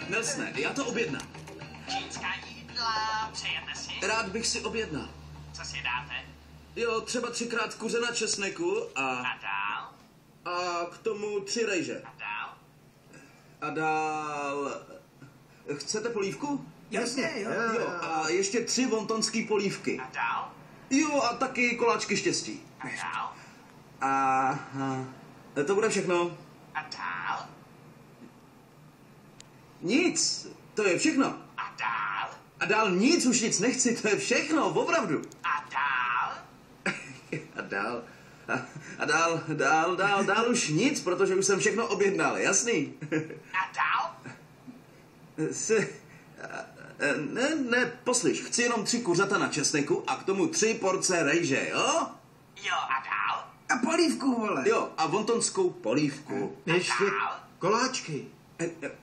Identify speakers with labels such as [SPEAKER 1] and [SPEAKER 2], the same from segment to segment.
[SPEAKER 1] Nelsne, já to objednám.
[SPEAKER 2] Čínská jídla, přejete si?
[SPEAKER 1] Rád bych si objednal.
[SPEAKER 2] Co si dáte?
[SPEAKER 1] Jo, třeba 3krát kuře na česneku
[SPEAKER 2] A dál?
[SPEAKER 1] a k tomu 3 rejže.
[SPEAKER 2] A dál?
[SPEAKER 1] A dál... Chcete polívku?
[SPEAKER 3] Jasně, jo.
[SPEAKER 1] Jo, a ještě 3 wontonský polívky.
[SPEAKER 2] A dál?
[SPEAKER 1] Jo, a taky koláčky štěstí.
[SPEAKER 2] A dál?
[SPEAKER 1] A to bude všechno.
[SPEAKER 2] A dál?
[SPEAKER 1] Nic, to je všechno.
[SPEAKER 2] A dál?
[SPEAKER 1] A dál nic, už nic nechci, to je všechno, opravdu.
[SPEAKER 2] A dál?
[SPEAKER 1] A dál... A dál už nic, protože už jsem všechno objednal, jasný?
[SPEAKER 2] A dál?
[SPEAKER 1] Ne, poslyš, chci jenom 3 kuřata na česneku a k tomu 3 porce rejže, jo?
[SPEAKER 2] Jo, a dál?
[SPEAKER 3] A polívku, vole.
[SPEAKER 1] Jo, a wontonskou polívku.
[SPEAKER 3] Ještě
[SPEAKER 2] dál?
[SPEAKER 3] koláčky.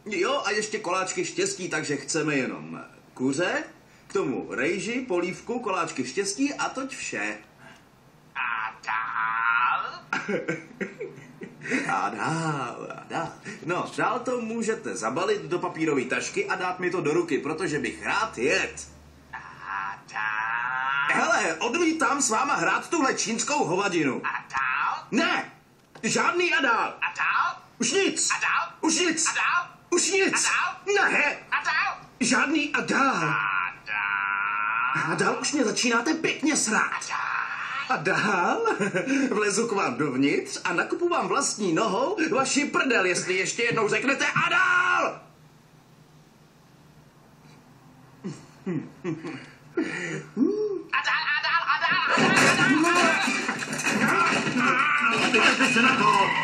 [SPEAKER 1] Jo, a ještě koláčky štěstí, takže chceme jenom kuře, k tomu rejži, polívku, koláčky štěstí a toť vše.
[SPEAKER 2] A dál?
[SPEAKER 1] A dál. No, dál to můžete zabalit do papírové tašky a dát mi to do ruky, protože bych rád jet.
[SPEAKER 2] A dál?
[SPEAKER 1] Hele, odmítám s váma hrát tuhle čínskou hovadinu.
[SPEAKER 2] A dál?
[SPEAKER 1] Ne, žádný a dál.
[SPEAKER 2] A dál?
[SPEAKER 1] Už nic.
[SPEAKER 2] A dál?
[SPEAKER 1] Už nic.
[SPEAKER 2] A dál?
[SPEAKER 1] Už nic.
[SPEAKER 2] A dál?
[SPEAKER 1] Ne,
[SPEAKER 2] A dál?
[SPEAKER 1] žádný a dál.
[SPEAKER 2] A dál?
[SPEAKER 1] A dál už mě začínáte pěkně srát. A dál vlezu k vám dovnitř a nakupu vám vlastní nohou vaši prdel, jestli ještě jednou řeknete a dál!
[SPEAKER 2] A dál?
[SPEAKER 1] Vykažte se na to!